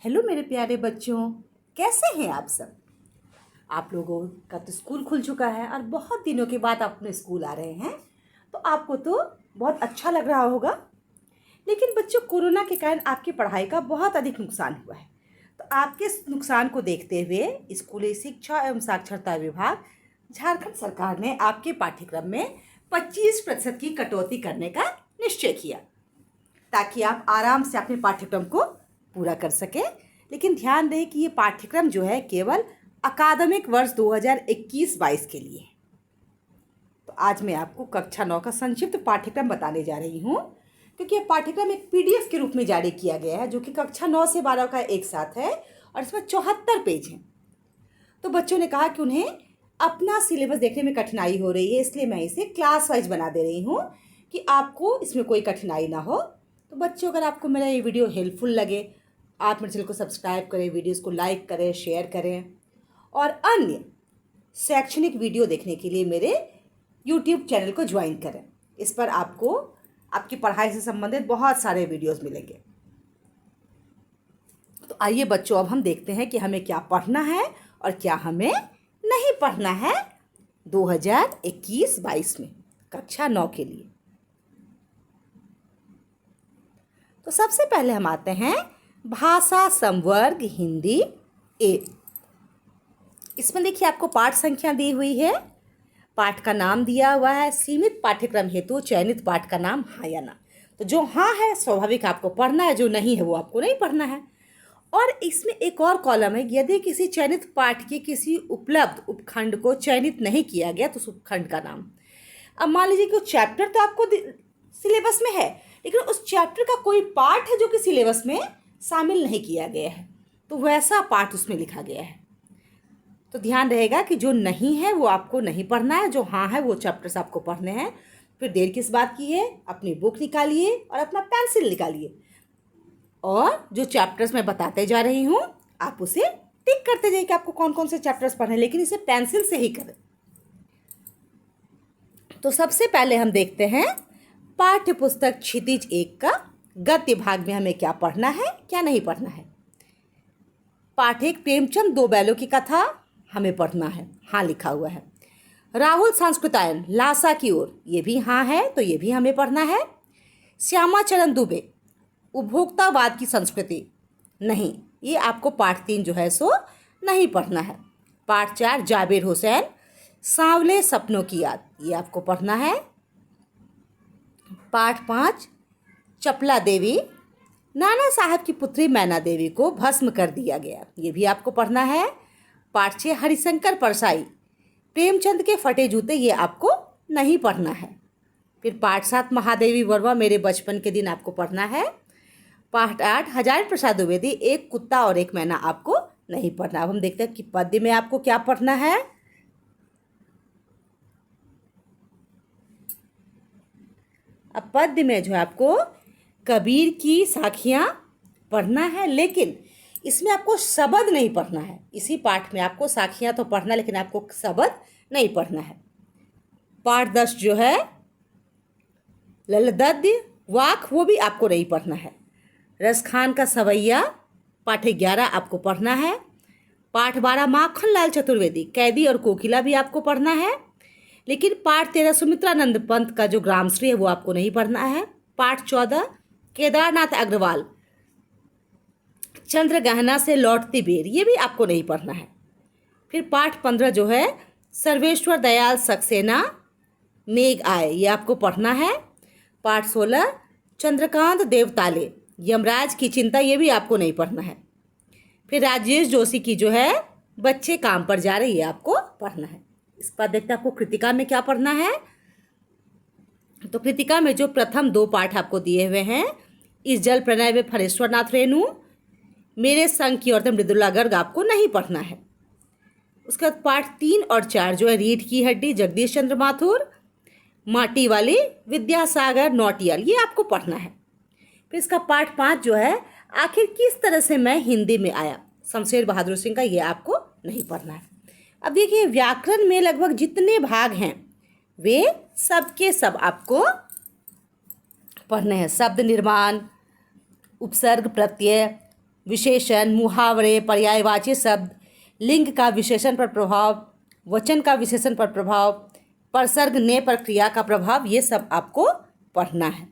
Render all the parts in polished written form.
Hello मेरे प्यारे बच्चों, कैसे हैं आप सब। आप लोगों का तो स्कूल खुल चुका है और बहुत दिनों के बाद आप अपने स्कूल आ रहे हैं, तो आपको तो बहुत अच्छा लग रहा होगा। लेकिन बच्चों, कोरोना के कारण आपकी पढ़ाई का बहुत अधिक नुकसान हुआ है। तो आपके इस नुकसान को देखते हुए स्कूली शिक्षा एवं साक्षरता विभाग झारखंड सरकार ने आपके पाठ्यक्रम में 25% की कटौती करने का निश्चय किया, ताकि आप आराम से अपने पाठ्यक्रम को पूरा कर सकें। लेकिन ध्यान रहे कि ये पाठ्यक्रम जो है केवल अकादमिक वर्ष 2021-22 के लिए है। तो आज मैं आपको कक्षा 9 का संक्षिप्त पाठ्यक्रम बताने जा रही हूँ, क्योंकि ये पाठ्यक्रम एक पीडीएफ के रूप में जारी किया गया है, जो कि कक्षा 9 से 12 का एक साथ है और इसमें 74 पेज हैं। तो बच्चों ने कहा कि उन्हें अपना सिलेबस देखने में कठिनाई हो रही है, इसलिए मैं इसे क्लास वाइज बना दे रही हूँ कि आपको इसमें कोई कठिनाई ना हो। तो बच्चों, अगर आपको मेरा ये वीडियो हेल्पफुल लगे, आप मेरे चैनल को सब्सक्राइब करें, वीडियोस को लाइक करें, शेयर करें और अन्य शैक्षणिक वीडियो देखने के लिए मेरे यूट्यूब चैनल को ज्वाइन करें। इस पर आपको आपकी पढ़ाई से संबंधित बहुत सारे वीडियोस मिलेंगे। तो आइए बच्चों, अब हम देखते हैं कि हमें क्या पढ़ना है और क्या हमें नहीं पढ़ना है 2021-22 में कक्षा 9 के लिए। तो सबसे पहले हम आते हैं भाषा संवर्ग हिंदी ए। इसमें देखिए आपको पाठ संख्या दी हुई है, पाठ का नाम दिया हुआ है, सीमित पाठ्यक्रम हेतु चयनित पाठ का नाम हाँ या ना। तो जो हाँ है स्वाभाविक आपको पढ़ना है, जो नहीं है वो आपको नहीं पढ़ना है। और इसमें एक और कॉलम है, यदि किसी चयनित पाठ के किसी उपलब्ध उपखंड को चयनित नहीं किया गया तो उस उपखंड का नाम। अब मान लीजिए कि चैप्टर तो आपको सिलेबस में है, लेकिन उस चैप्टर का कोई पार्ट है जो कि सिलेबस में शामिल नहीं किया गया है, तो वैसा पार्ट उसमें लिखा गया है। तो ध्यान रहेगा कि जो नहीं है वो आपको नहीं पढ़ना है, जो हाँ है वो चैप्टर्स आपको पढ़ने हैं। फिर देर किस बात की है, अपनी बुक निकालिए और अपना पेंसिल निकालिए और जो चैप्टर्स मैं बताते जा रही हूँ आप उसे टिक करते जाइए कि आपको कौन कौन से चैप्टर्स पढ़ने हैं, लेकिन इसे पेंसिल से ही करें। तो सबसे पहले हम देखते हैं पाठ्य पुस्तक क्षितिज 1 का गद्य भाग में हमें क्या पढ़ना है, क्या नहीं पढ़ना है। पाठ 1 प्रेमचंद दो बैलों की कथा हमें पढ़ना है, हाँ लिखा हुआ है। राहुल संस्कृतायन लासा की ओर, ये भी हाँ है, तो ये भी हमें पढ़ना है। श्यामाचरण दुबे उपभोक्तावाद की संस्कृति, नहीं, ये आपको पाठ 3 जो है सो नहीं पढ़ना है। पाठ 4 जाबिर हुसैन सांवले सपनों की याद, ये आपको पढ़ना है। पाठ 5 चपला देवी नाना साहब की पुत्री मैना देवी को भस्म कर दिया गया, ये भी आपको पढ़ना है। पाठ 6 हरिशंकर परसाई प्रेमचंद के फटे जूते, ये आपको नहीं पढ़ना है। फिर पाठ 7 महादेवी वर्मा मेरे बचपन के दिन आपको पढ़ना है। पाठ 8 हजारी प्रसाद द्विवेदी एक कुत्ता और एक मैना, आपको नहीं पढ़ना। अब हम देखते हैं कि पद्य में आपको क्या पढ़ना है। अब पद्य में जो है आपको कबीर की साखियाँ पढ़ना है, लेकिन इसमें आपको शब्द नहीं पढ़ना है। इसी पाठ में आपको साखियाँ तो पढ़ना, लेकिन आपको शब्द नहीं पढ़ना है। पाठ 10 जो है ललगद्य वाक, वो भी आपको नहीं पढ़ना है। रसखान का सवैया पाठ 11 आपको पढ़ना है। पाठ 12 माखन लाल चतुर्वेदी कैदी और कोकिला भी आपको पढ़ना है, लेकिन पाठ 13 सुमित्रानंद पंत का जो ग्रामश्री है वो आपको नहीं पढ़ना है। पाठ 14 केदारनाथ अग्रवाल चंद्रगहना से लौटती बेर, ये भी आपको नहीं पढ़ना है। फिर पाठ 15 जो है सर्वेश्वर दयाल सक्सेना मेघ आए, ये आपको पढ़ना है। पाठ 16 चंद्रकांत देवताले यमराज की चिंता, ये भी आपको नहीं पढ़ना है। फिर राजेश जोशी की जो है बच्चे काम पर जा रहे, ये आपको पढ़ना है। इसके बाद देखते हैं आपको कृतिका में क्या पढ़ना है। तो कृतिका में जो प्रथम 2 पाठ आपको दिए हुए हैं, इस जल प्रणय में फणेश्वर नाथ रेणु मेरे संग की औरतें मृदुला गर्ग, आपको नहीं पढ़ना है। उसके बाद पाठ 3 और 4 जो है रीढ़ की हड्डी जगदीश चंद्र माथुर माटी वाली विद्यासागर नौटियाल, ये आपको पढ़ना है। फिर इसका पाठ 5 जो है आखिर किस तरह से मैं हिंदी में आया शमशेर बहादुर सिंह का, ये आपको नहीं पढ़ना है। अब देखिए व्याकरण में लगभग जितने भाग हैं वे सब के सब आपको पढ़ने हैं। शब्द निर्माण, उपसर्ग प्रत्यय, विशेषण, मुहावरे, पर्यायवाची शब्द, लिंग का विशेषण पर प्रभाव, वचन का विशेषण पर प्रभाव, प्रसर्ग ने पर क्रिया का प्रभाव, ये सब आपको पढ़ना है।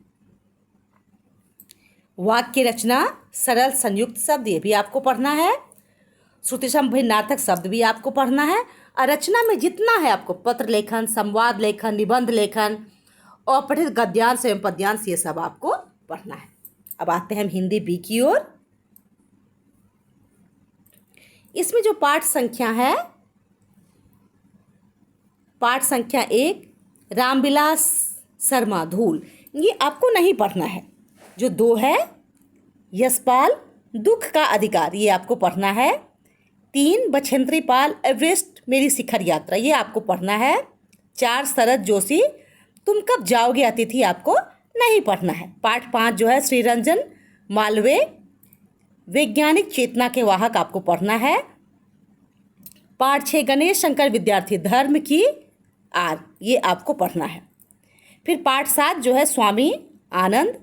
वाक्य रचना, सरल संयुक्त शब्द, ये भी आपको पढ़ना है। श्रुतिसम भिन्नार्थक शब्द भी आपको पढ़ना है। और रचना में जितना है आपको, पत्र लेखन, संवाद लेखन, निबंध लेखन और पठित गद्यांश एवं पद्यांश, ये सब आपको पढ़ना है। अब आते हैं हम हिंदी बी की ओर। इसमें जो पाठ संख्या है, पाठ संख्या 1, रामविलास शर्मा धूल, ये आपको नहीं पढ़ना है। जो 2 है, यशपाल दुख का अधिकार, ये आपको पढ़ना है। 3, बछेंद्री पाल एवरेस्ट मेरी शिखर यात्रा, ये आपको पढ़ना है। 4, शरद जोशी तुम कब जाओगे अतिथि, आपको नहीं पढ़ना है। पाठ 5 जो है, श्री रंजन मालवीय वैज्ञानिक चेतना के वाहक, आपको पढ़ना है। पाठ 6, गणेश शंकर विद्यार्थी धर्म की आर, ये आपको पढ़ना है। फिर पाठ 7 जो है, स्वामी आनंद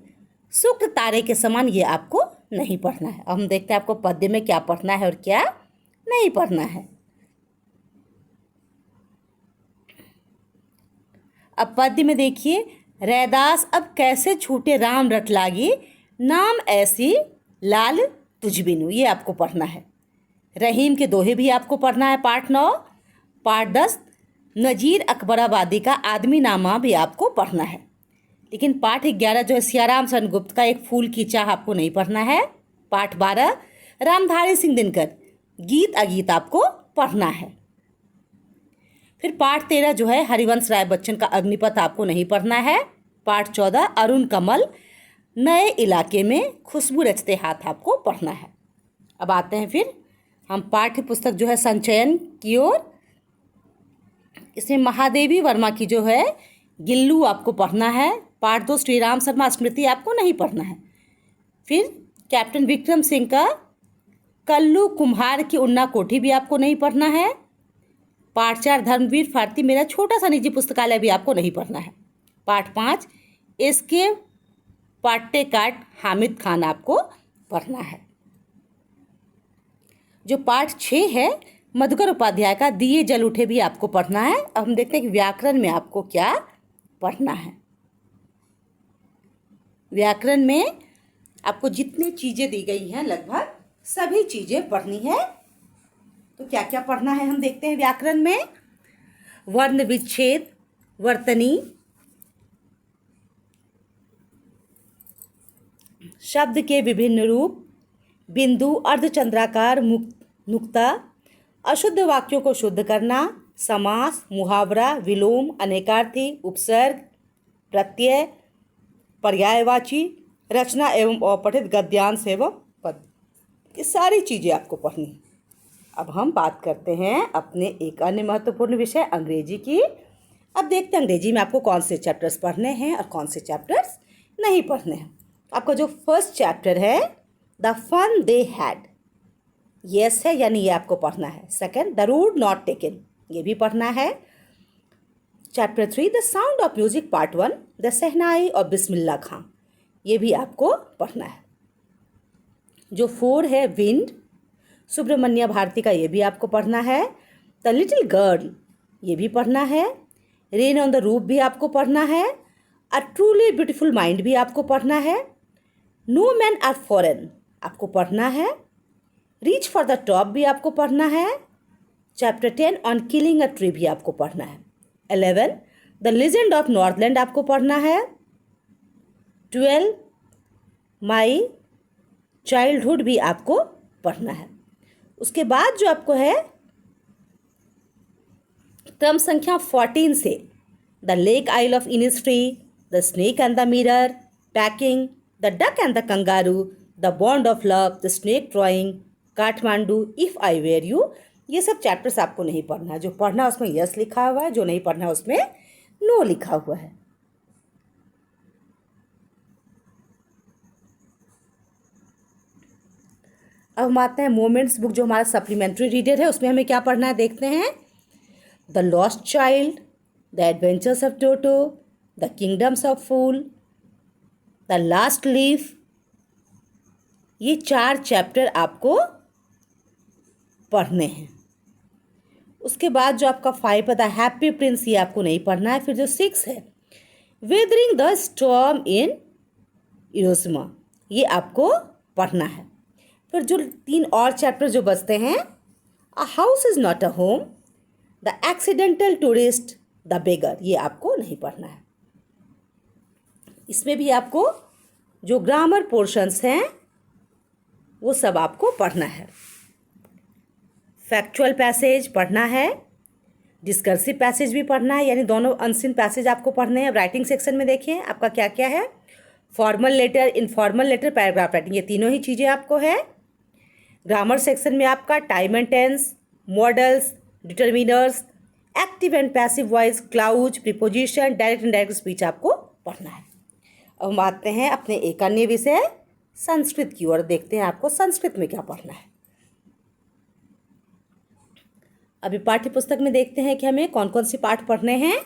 शुक्र तारे के समान, ये आपको नहीं पढ़ना है। अब हम देखते हैं आपको पद्य में क्या पढ़ना है और क्या नहीं पढ़ना है। अब पद्य में देखिए, रैदास अब कैसे छूटे राम रट लागी, नाम ऐसी लाल तुझ बिनु, ये आपको पढ़ना है। रहीम के दोहे भी आपको पढ़ना है। पाठ 9। पाठ 10, नजीर अकबराबादी का आदमी नामा भी आपको पढ़ना है। लेकिन पाठ 11 जो है, सियाराम सेनगुप्त का एक फूल की चाह, आपको नहीं पढ़ना है। पाठ 12, रामधारी सिंह दिनकर गीत अगीत, आपको पढ़ना है। फिर पाठ 13 जो है, हरिवंश राय बच्चन का अग्निपथ, आपको नहीं पढ़ना है। पाठ 14, अरुण कमल नए इलाके में खुशबू रचते हाथ, आपको पढ़ना है। अब आते हैं फिर हम पाठ्य पुस्तक जो है संचयन की ओर। इसमें महादेवी वर्मा की जो है गिल्लू, आपको पढ़ना है। पाठ 2, श्री राम शर्मा स्मृति, आपको नहीं पढ़ना है। फिर कैप्टन विक्रम सिंह का कल्लू कुम्हार की उन्ना कोठी भी आपको नहीं पढ़ना है। पाठ 4, धर्मवीर फारती मेरा छोटा सा निजी पुस्तकालय भी आपको नहीं पढ़ना है। पाठ 5, इसके पाट्टेकाट हामिद खान, आपको पढ़ना है। जो पाठ 6 है, मधुकर उपाध्याय का दिए जल उठे, भी आपको पढ़ना है। अब हम देखते हैं कि व्याकरण में आपको क्या पढ़ना है। व्याकरण में आपको जितनी चीज़ें दी गई हैं, लगभग सभी चीज़ें पढ़नी है। तो क्या क्या पढ़ना है हम देखते हैं व्याकरण में। वर्ण विच्छेद, वर्तनी, शब्द के विभिन्न रूप, बिंदु, अर्धचंद्राकार, नुक्ता, अशुद्ध वाक्यों को शुद्ध करना, समास, मुहावरा, विलोम, अनेकार्थी, उपसर्ग, प्रत्यय, पर्यायवाची, रचना एवं अपठित गद्यांश एवं पद, ये सारी चीज़ें आपको पढ़नी है। अब हम बात करते हैं अपने एक अन्य महत्वपूर्ण विषय अंग्रेजी की। अब देखते हैं अंग्रेजी में आपको कौन से चैप्टर्स पढ़ने हैं और कौन से चैप्टर्स नहीं पढ़ने हैं। आपका जो फर्स्ट चैप्टर है, the fun they had, yes है यानी ये आपको पढ़ना है। Second, the road not taken, ये भी पढ़ना है। Chapter 3, the sound of music part 1, the shehnai और बिस्मिल्लाह खां, ये भी आपको पढ़ना है। जो 4 है, विंड, सुब्रमण्य भारती का, ये भी आपको पढ़ना है। द लिटिल गर्ल, ये भी पढ़ना है। रेन ऑन द रूफ भी आपको पढ़ना है। अ ट्रूली ब्यूटीफुल माइंड भी आपको पढ़ना है। नो मैन आर फॉरेन आपको पढ़ना है। रीच फॉर द टॉप भी आपको पढ़ना है। Chapter 10 on killing a tree भी आपको पढ़ना है। 11 द लीजेंड ऑफ नॉर्थलैंड आपको पढ़ना है। 12 माई चाइल्डहुड भी आपको पढ़ना है। उसके बाद जो आपको है क्रम संख्या 14 से the lake isle of Innisfree, the snake and the mirror, packing, the duck and the kangaroo, the bond of love, the snake trying, Kathmandu, if I were you, ये सब चैप्टर्स आपको नहीं पढ़ना है। जो पढ़ना है उसमें यस लिखा हुआ है, जो नहीं पढ़ना है उसमें नो लिखा हुआ है। अब हम आते हैं मोमेंट्स बुक, जो हमारा सप्लीमेंट्री रीडर है, उसमें हमें क्या पढ़ना है देखते हैं। The lost child, the adventures of Toto, the kingdoms of fool, the last leaf, ये 4 चैप्टर आपको पढ़ने हैं। उसके बाद जो आपका 5 है द हैप्पी प्रिंस, ये आपको नहीं पढ़ना है। फिर जो 6 है weathering the storm in Hiroshima, ये आपको पढ़ना है। फिर जो 3 और चैप्टर जो बचते हैं a house is not a home, the accidental tourist, the beggar, ये आपको नहीं पढ़ना है। इसमें भी आपको जो ग्रामर पोर्शंस हैं वो सब आपको पढ़ना है। फैक्चुअल पैसेज पढ़ना है, डिस्कर्सिव पैसेज भी पढ़ना है, यानी दोनों अनसीन पैसेज आपको पढ़ने हैं। राइटिंग सेक्शन में देखिए आपका क्या क्या है, formal letter, informal letter, paragraph writing, ये तीनों ही चीज़ें आपको है। ग्रामर सेक्शन में आपका time and tense, modals, determiners, active and passive voice, clause, preposition, direct indirect speech आपको पढ़ना है। अब हम आते हैं अपने एक अन्य विषय संस्कृत की ओर, देखते हैं आपको संस्कृत में क्या पढ़ना है। अभी पाठ्य पुस्तक में देखते हैं कि हमें कौन कौन से पाठ पढ़ने हैं।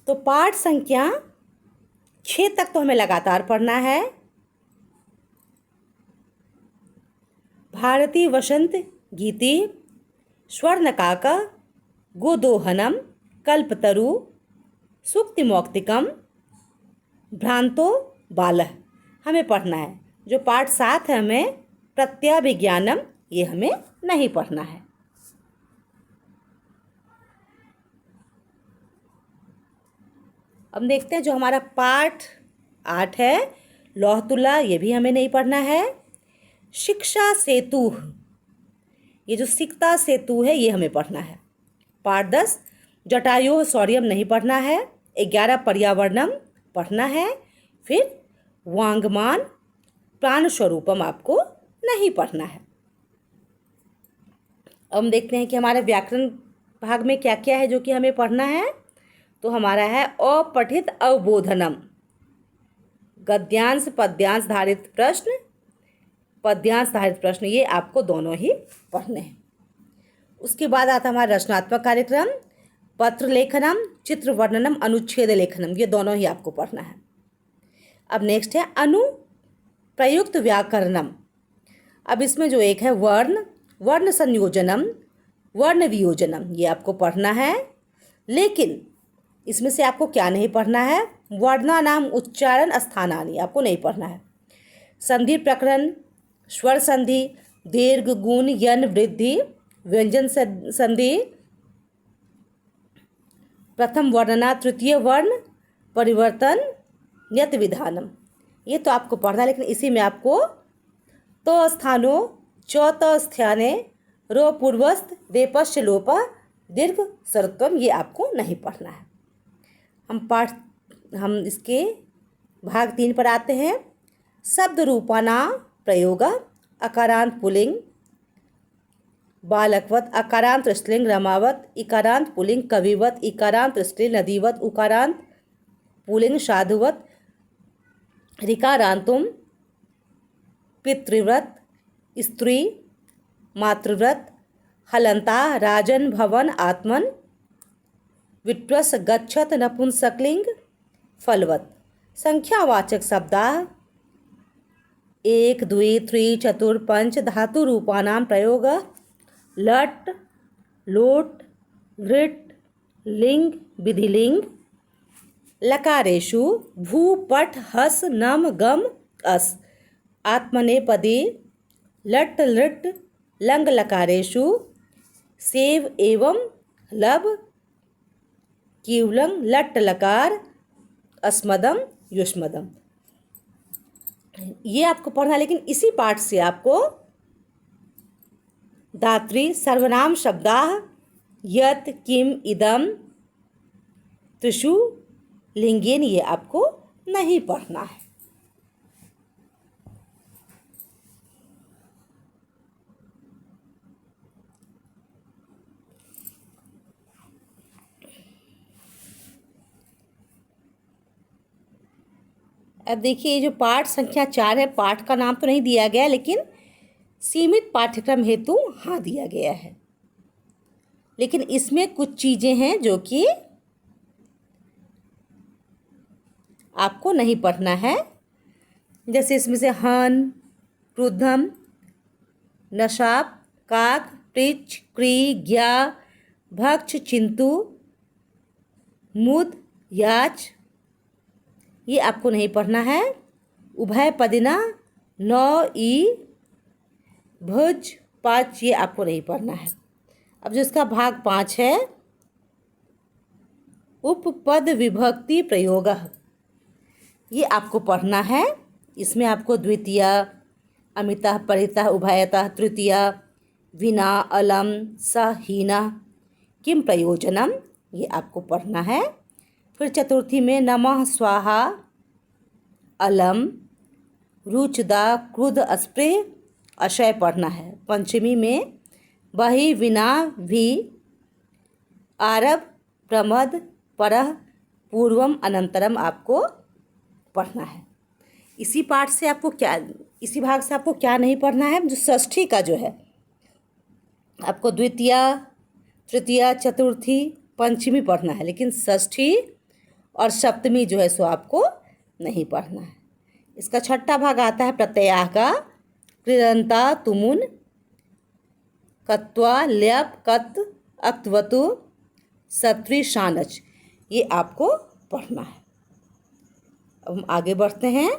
तो पाठ संख्या 6 तक तो हमें लगातार पढ़ना है। भारती वसंत गीति, स्वर्णकाक, गोदोहनम, कल्पतरु, सूक्तिमौक्तिकम, भ्रांतो बालः, हमें पढ़ना है। जो पाठ 7 है हमें प्रत्यभिज्ञानम, ये हमें नहीं पढ़ना है। अब देखते हैं जो हमारा पाठ 8 है लौहतुल्ला, ये भी हमें नहीं पढ़ना है। शिक्षा सेतु, ये जो सिकता सेतु है ये हमें पढ़ना है। पाठ 10 जटायु सौर्यम नहीं पढ़ना है। 11 पर्यावरणम पढ़ना है। फिर वांगमान प्राण स्वरूपम आपको नहीं पढ़ना है। अब हम देखते हैं कि हमारे व्याकरण भाग में क्या क्या है जो कि हमें पढ़ना है। तो हमारा है अपठित अवबोधनम, गद्यांश पद्यांश धारित प्रश्न, पद्यांश धारित प्रश्न, ये आपको दोनों ही पढ़ने हैं। उसके बाद आता हमारा रचनात्मक कार्यक्रम, पत्र लेखनम, चित्र वर्णनम, अनुच्छेद लेखनम, ये दोनों ही आपको पढ़ना है। अब नेक्स्ट है अनुप्रयुक्त व्याकरणम। अब इसमें जो एक है वर्ण, वर्ण संयोजनम, वर्ण वियोजनम, ये आपको पढ़ना है। लेकिन इसमें से आपको क्या नहीं पढ़ना है, वर्णानाम उच्चारण स्थानानि आपको नहीं पढ़ना है। संधि प्रकरण, स्वर संधि, दीर्घ गुण यन वृद्धि, व्यंजन संधि, प्रथम वर्णना, तृतीय वर्ण परिवर्तन, नियत विधानम, ये तो आपको पढ़ना है। लेकिन इसी में आपको तो स्थानो चौत स्थाने रो पूर्वस्थ रेपश्च लोप दीर्घ सर्वत्वम, ये आपको नहीं पढ़ना है। हम इसके भाग 3 पर आते हैं। शब्द रूपाना प्रयोग, अकारांत पुल्लिंग बालकवत, अकारांत स्त्रीलिंग रमावत, इकारांत पुल्लिंग कविवत, इकारांत स्त्रीलिंग नदीवत, उकारांत पुल्लिंग साधुवत, ऋकारांतुम पितृव्रत, स्त्री मातृव्रत, हलंता राजन भवन आत्मन, विट्वस गच्छत नपुंसकलिंग फलवत। संख्यावाचक शब्दा 1 2 3 4 5 धातु रूपानाम प्रयोग, लट लोट घृट लिंग विधिलिंग, लकारेषु भू पठ हस नम गम अस, आत्मनेपदी लट लृट लंग लकारेषु सेव एवं लब कीवलंग लट लकार अस्मदम युष्मदम, ये आपको पढ़ना। लेकिन इसी पाठ से आपको धात्री सर्वनाम शब्दा यत किम इदम त्रिषु लिंगेन, ये आपको नहीं पढ़ना है। अब देखिए ये जो पाठ संख्या 4 है, पाठ का नाम तो नहीं दिया गया लेकिन सीमित पाठ्यक्रम हेतु हाँ दिया गया है। लेकिन इसमें कुछ चीज़ें हैं जो कि आपको नहीं पढ़ना है। जैसे इसमें से हन, क्रुद्धम, नशाप, काक, पृच्छ, क्री, ज्ञा, भक्ष, चिंतु, मुद, याच, ये आपको नहीं पढ़ना है। उभय पदिना, नौ, ई, भुज, पाँच, ये आपको नहीं पढ़ना है। अब जो इसका भाग 5 है, उपपद विभक्ति प्रयोग, ये आपको पढ़ना है। इसमें आपको द्वितीय, अमितः, परितः, उभयतः, तृतीय, विना, अलम, सह, हीना, किम प्रयोजनम, ये आपको पढ़ना है। फिर चतुर्थी में नमः, स्वाहा, अलम, रुचदा, क्रुद्ध, स्प्रे, अशय पढ़ना है। पंचमी में बहि, विना, भी, आरभ, प्रमद, परह, पूर्वम, अनंतरम आपको पढ़ना है। इसी पाठ से आपको क्या, इसी भाग से आपको क्या नहीं पढ़ना है, जो षष्ठी का जो है आपको द्वितीय, तृतीय, चतुर्थी, पंचमी पढ़ना है, लेकिन षष्ठी और सप्तमी जो है सो आपको नहीं पढ़ना है। इसका छठा भाग आता है प्रत्यय का, कृदंता, तुमुन, कत्वा, ल्यप, कत, अक्तवतु, सत्वी, शानच, ये आपको पढ़ना है। अब हम आगे बढ़ते हैं।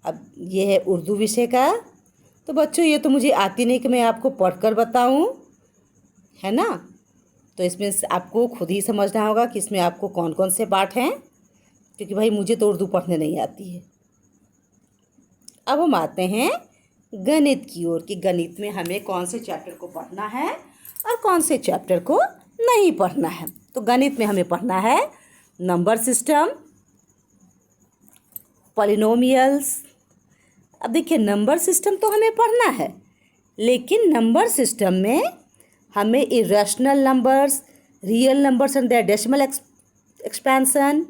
अब ये है उर्दू विषय का। तो बच्चों ये तो मुझे आती नहीं कि मैं आपको पढ़कर बताऊं, है ना। तो इसमें आपको खुद ही समझना होगा कि इसमें आपको कौन कौन से पाठ हैं, क्योंकि भाई मुझे तो उर्दू पढ़ने नहीं आती है। अब हम आते हैं गणित की ओर कि गणित में हमें कौन से चैप्टर को पढ़ना है और कौन से चैप्टर को नहीं पढ़ना है। तो गणित में हमें पढ़ना है नंबर सिस्टम, पॉलिनोमियल्स। अब देखिए नंबर सिस्टम तो हमें पढ़ना है, लेकिन नंबर सिस्टम में हमें irrational numbers, real numbers and their decimal expansion,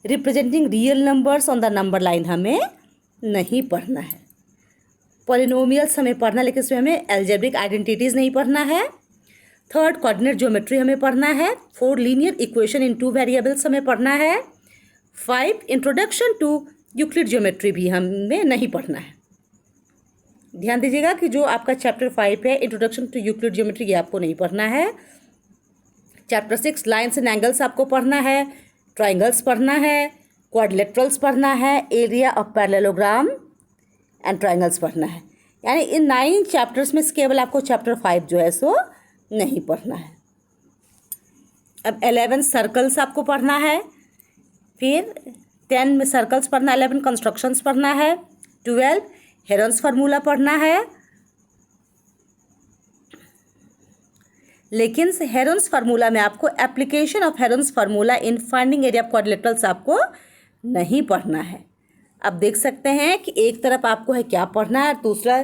representing real numbers on the number line हमें नहीं पढ़ना है। पॉलिनोमियल्स हमें पढ़ना, लेकिन इसमें हमें एल्जेब्रिक आइडेंटिटीज़ नहीं पढ़ना है। थर्ड कोऑर्डिनेट ज्योमेट्री हमें पढ़ना है। 4 लीनियर इक्वेशन इन 2 वेरिएबल्स हमें पढ़ना है। 5 इंट्रोडक्शन टू यूक्लिड ज्योमेट्री भी हमें नहीं पढ़ना है। ध्यान दीजिएगा कि जो आपका चैप्टर 5 है इंट्रोडक्शन टू यूक्लिड ज्योमेट्री, ये आपको नहीं पढ़ना है। चैप्टर 6 लाइन्स एंड एंगल्स आपको पढ़ना है, ट्राइंगल्स पढ़ना है, क्वाड्रिलेटरल्स पढ़ना है, area of parallelogram and triangles पढ़ना है। यानी इन 9 चैप्टर्स में से केवल आपको चैप्टर 5 जो है सो नहीं पढ़ना है। अब 11 सर्कल्स आपको पढ़ना है, फिर 10 में सर्कल्स पढ़ना, 11 कंस्ट्रक्शंस पढ़ना है, 12 हेरन्स फार्मूला पढ़ना है। लेकिन हेरन्स फार्मूला में आपको application of herons formula in finding area of quadrilaterals आपको नहीं पढ़ना है। अब देख सकते हैं कि एक तरफ आपको है क्या पढ़ना है, और दूसरा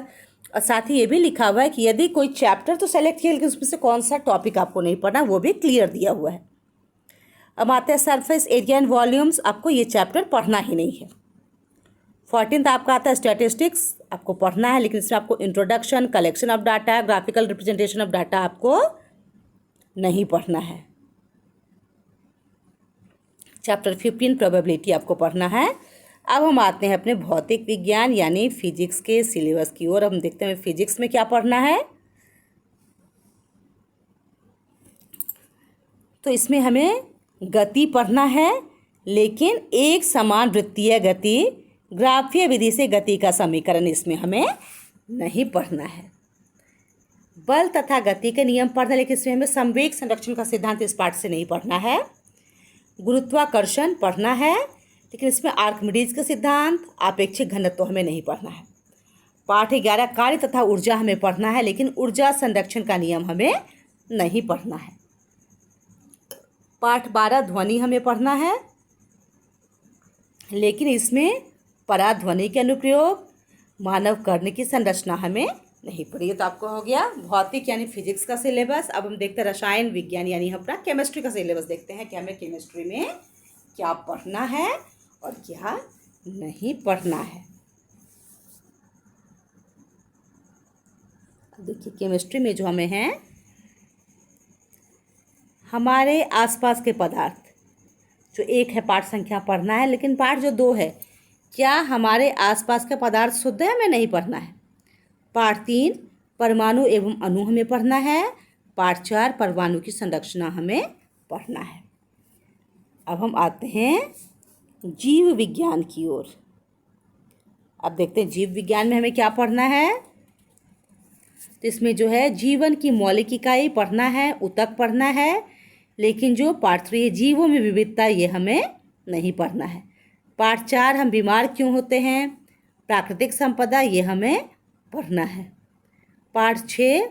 और साथ ही ये भी लिखा हुआ है कि यदि कोई चैप्टर तो सेलेक्ट किया, लेकिन उसमें से कौन सा टॉपिक आपको नहीं पढ़ना वो भी क्लियर दिया हुआ है। अब आते हैं सरफेस एरिया एंड वॉल्यूम्स, आपको ये चैप्टर पढ़ना ही नहीं है। 14th आपका आता है स्टैटिस्टिक्स, आपको पढ़ना है, लेकिन इसमें आपको introduction, collection of data, graphical representation of data आपको नहीं पढ़ना है। चैप्टर 15 प्रोबेबिलिटी आपको पढ़ना है। अब हम आते हैं अपने भौतिक विज्ञान यानी फिजिक्स के सिलेबस की ओर। हम देखते हैं फिजिक्स में क्या पढ़ना है। तो इसमें हमें गति पढ़ना है, लेकिन एक समान वृत्तीय गति, ग्राफीय विधि से गति का समीकरण इसमें हमें नहीं पढ़ना है। बल तथा गति के नियम पढ़ना, लेकिन इसमें हमें संवेग संरक्षण का सिद्धांत इस पाठ से नहीं पढ़ना है। गुरुत्वाकर्षण पढ़ना है, लेकिन इसमें आर्किमिडीज का सिद्धांत, आपेक्षिक घनत्व तो हमें नहीं पढ़ना है। पाठ 11 कार्य तथा ऊर्जा हमें पढ़ना है, लेकिन ऊर्जा संरक्षण का नियम हमें नहीं पढ़ना है। पाठ 12 ध्वनि हमें पढ़ना है, लेकिन इसमें पराध्वनि के अनुप्रयोग, मानव कर्ण की संरचना हमें नहीं पढ़ी। तो आपको हो गया भौतिक यानी फिजिक्स का सिलेबस। अब हम देखते हैं रसायन विज्ञान यानी हम अपना केमिस्ट्री का सिलेबस देखते हैं कि हमें केमिस्ट्री में क्या पढ़ना है और क्या नहीं पढ़ना है। देखिए केमिस्ट्री में जो हमें है हमारे आसपास के पदार्थ, जो 1 है पाठ संख्या पढ़ना है, लेकिन पाठ जो 2 है क्या हमारे आसपास के पदार्थ शुद्ध है, हमें नहीं पढ़ना है। पाठ 3 परमाणु एवं अणु हमें पढ़ना है। पाठ 4 परमाणु की संरचना हमें पढ़ना है। अब हम आते हैं जीव विज्ञान की ओर। अब देखते हैं जीव विज्ञान में हमें क्या पढ़ना है। तो इसमें जो है जीवन की मौलिक इकाई पढ़ना है, ऊतक पढ़ना है, लेकिन जो पार्ट 3 है जीवों में विविधता, ये हमें नहीं पढ़ना है। पार्ट 4 हम बीमार क्यों होते हैं, प्राकृतिक संपदा, ये हमें पढ़ना है। पार्ट 6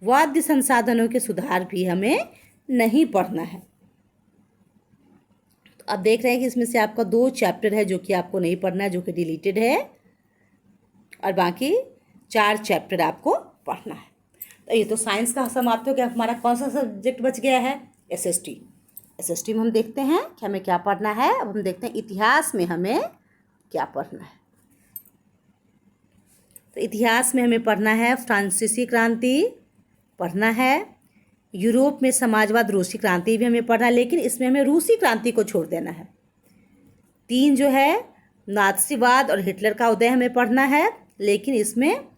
वाद्य संसाधनों के सुधार भी हमें नहीं पढ़ना है। तो अब देख रहे हैं कि इसमें से आपका 2 चैप्टर है जो कि आपको नहीं पढ़ना है, जो कि डिलीटेड है, और बाकी 4 चैप्टर आपको पढ़ना है। तो ये तो साइंस का समाप्त हो गया। हमारा कौन सा सब्जेक्ट बच गया है, एसएसटी। एसएसटी में हम देखते हैं कि हमें क्या पढ़ना है। अब हम देखते हैं इतिहास में हमें क्या पढ़ना है। तो इतिहास में हमें पढ़ना है फ्रांसीसी क्रांति पढ़ना है, यूरोप में समाजवाद रूसी क्रांति भी हमें पढ़ना है, लेकिन इसमें हमें रूसी क्रांति को छोड़ देना है। 3 जो है नात्सीवाद और हिटलर का उदय हमें पढ़ना है, लेकिन इसमें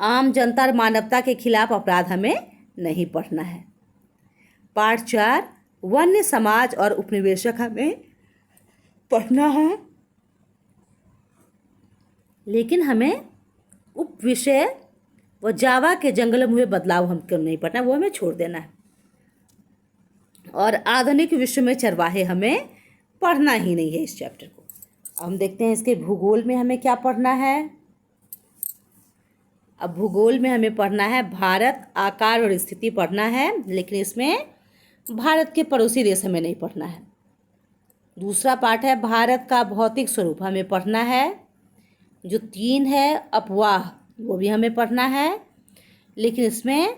आम जनता और मानवता के खिलाफ अपराध हमें नहीं पढ़ना है। पार्ट 4 वन्य समाज और उपनिवेशक हमें पढ़ना है, लेकिन हमें उप विषय व जावा के जंगलों में हुए बदलाव हमको नहीं पढ़ना, वो हमें छोड़ देना है। और आधुनिक विश्व में चरवाहे हमें पढ़ना ही नहीं है इस चैप्टर को। अब हम देखते हैं इसके भूगोल में हमें क्या पढ़ना है। अब भूगोल में हमें पढ़ना है भारत, आकार और स्थिति पढ़ना है, लेकिन इसमें भारत के पड़ोसी देश हमें नहीं पढ़ना है। दूसरा पार्ट है भारत का भौतिक स्वरूप हमें पढ़ना है। जो 3 है अपवाह, वो भी हमें पढ़ना है, लेकिन इसमें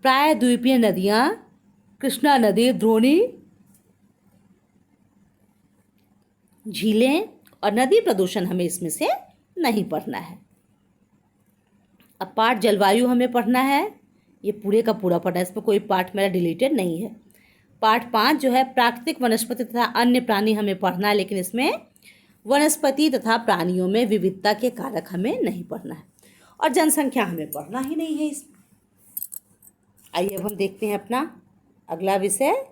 प्रायद्वीपीय नदियाँ, कृष्णा नदी, द्रोणी, झीलें और नदी प्रदूषण हमें इसमें से नहीं पढ़ना है। अब पार्ट जलवायु हमें पढ़ना है, ये पूरे का पूरा पढ़ना है, इसमें कोई पार्ट मेरा डिलीटेड नहीं है। पार्ट 5 जो है प्राकृतिक वनस्पति तथा अन्य प्राणी हमें पढ़ना है, लेकिन इसमें वनस्पति तथा प्राणियों में विविधता के कारक हमें नहीं पढ़ना है, और जनसंख्या हमें पढ़ना ही नहीं है इसमें। आइए अब हम देखते हैं अपना अगला विषय,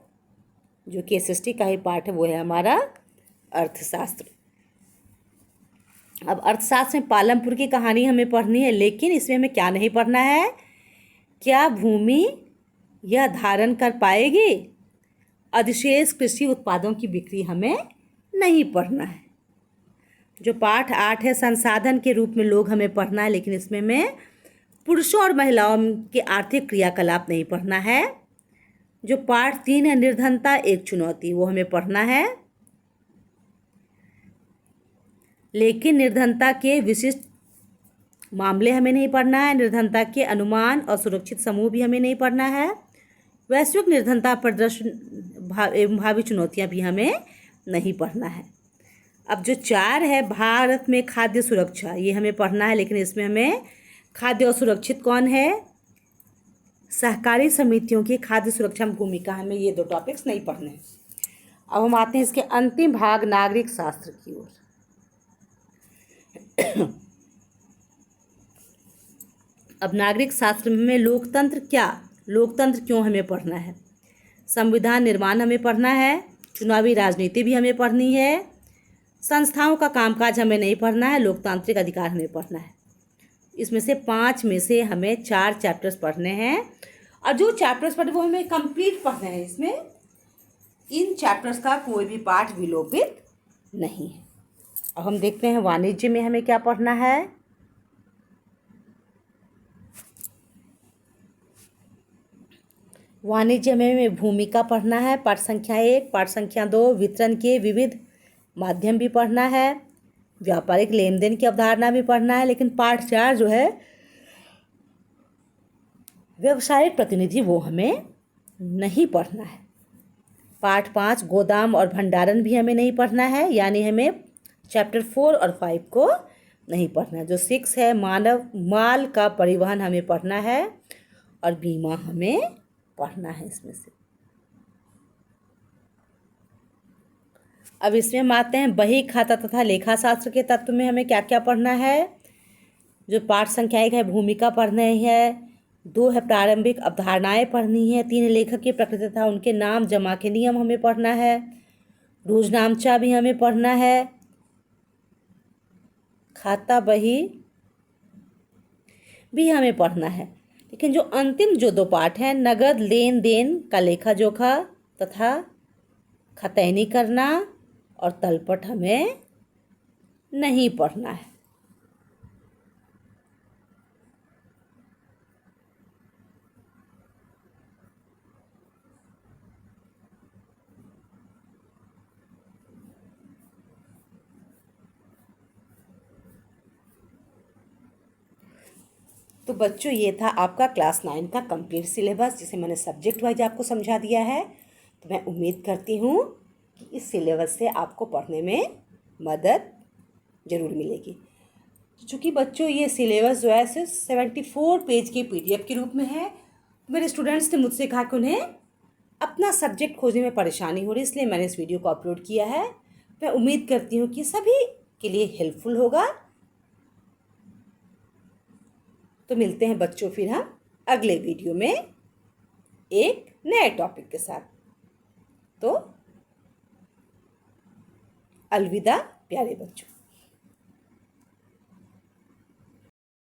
जो कि एसएसटी का ही पार्ट है, वो है हमारा अर्थशास्त्र। अब अर्थशास्त्र में पालमपुर की कहानी हमें पढ़नी है, लेकिन इसमें हमें क्या नहीं पढ़ना है, क्या भूमि यह धारण कर पाएगी, अधिशेष कृषि उत्पादों की बिक्री हमें नहीं पढ़ना है। जो पाठ 8 है संसाधन के रूप में लोग हमें पढ़ना है, लेकिन इसमें हमें पुरुषों और महिलाओं के आर्थिक क्रियाकलाप नहीं पढ़ना है। जो पाठ 3 है निर्धनता एक चुनौती, वो हमें पढ़ना है, लेकिन निर्धनता के विशिष्ट मामले हमें नहीं पढ़ना है। निर्धनता के अनुमान और सुरक्षित समूह भी हमें नहीं पढ़ना है। वैश्विक निर्धनता प्रदर्शन एवं भावी चुनौतियां भी हमें नहीं पढ़ना है। अब जो 4 है भारत में खाद्य सुरक्षा, ये हमें पढ़ना है, लेकिन इसमें हमें खाद्य और सुरक्षित कौन है, सहकारी समितियों की खाद्य सुरक्षा में भूमिका, हमें ये 2 टॉपिक्स नहीं पढ़ने हैं। अब हम आते हैं इसके अंतिम भाग नागरिक शास्त्र की ओर। अब नागरिक शास्त्र में लोकतंत्र क्यों हमें पढ़ना है, संविधान निर्माण हमें पढ़ना है, चुनावी राजनीति भी हमें पढ़नी है, संस्थाओं का कामकाज हमें नहीं पढ़ना है, लोकतांत्रिक अधिकार हमें पढ़ना है। इसमें से 5 में से हमें 4 चैप्टर्स पढ़ने हैं, और जो चैप्टर्स पढ़े वो हमें कंप्लीट पढ़ने हैं। इसमें इन चैप्टर्स का कोई भी पार्ट विलोपित नहीं है। अब हम देखते हैं वाणिज्य में हमें क्या पढ़ना है। वाणिज्य में हमें भूमिका पढ़ना है, पाठ संख्या 1, पाठ संख्या 2 वितरण के विविध माध्यम भी पढ़ना है, व्यापारिक लेन देन की अवधारणा भी पढ़ना है, लेकिन पाठ 4 जो है व्यवसायिक प्रतिनिधि, वो हमें नहीं पढ़ना है। पाठ 5 गोदाम और भंडारण भी हमें नहीं पढ़ना है, यानी हमें चैप्टर 4 और 5 को नहीं पढ़ना है। जो 6 है माल का परिवहन हमें पढ़ना है, और बीमा हमें पढ़ना है इसमें से। अब इसमें हम आते हैं बही खाता तथा लेखा शास्त्र के तत्व में हमें क्या क्या पढ़ना है। जो पाठ संख्या 1 है भूमिका पढ़नी है, 2 है प्रारंभिक अवधारणाएं पढ़नी है, 3 है लेखक की प्रकृति तथा उनके नाम जमा के नियम हमें पढ़ना है, रोजनामचा भी हमें पढ़ना है, खाता बही भी हमें पढ़ना है। लेकिन जो अंतिम जो 2 पाठ हैं नगद लेन देन का लेखा जोखा तथा खतैनी करना और तलपट हमें नहीं पढ़ना है। तो बच्चों ये था आपका क्लास 9 का कंप्लीट सिलेबस, जिसे मैंने सब्जेक्ट वाइज आपको समझा दिया है। तो मैं उम्मीद करती हूँ कि इस सिलेबस से आपको पढ़ने में मदद ज़रूर मिलेगी। चूँकि बच्चों ये सिलेबस जो है सिर्फ 74 पेज के PDF के रूप में है। मेरे स्टूडेंट्स ने मुझसे कहा कि उन्हें अपना सब्जेक्ट खोजने में परेशानी हो रही, इसलिए मैंने इस वीडियो को अपलोड किया है। मैं उम्मीद करती हूँ कि सभी के लिए हेल्पफुल होगा। तो मिलते हैं बच्चों फिर हम अगले वीडियो में एक नए टॉपिक के साथ। तो अलविदा प्यारे बच्चों।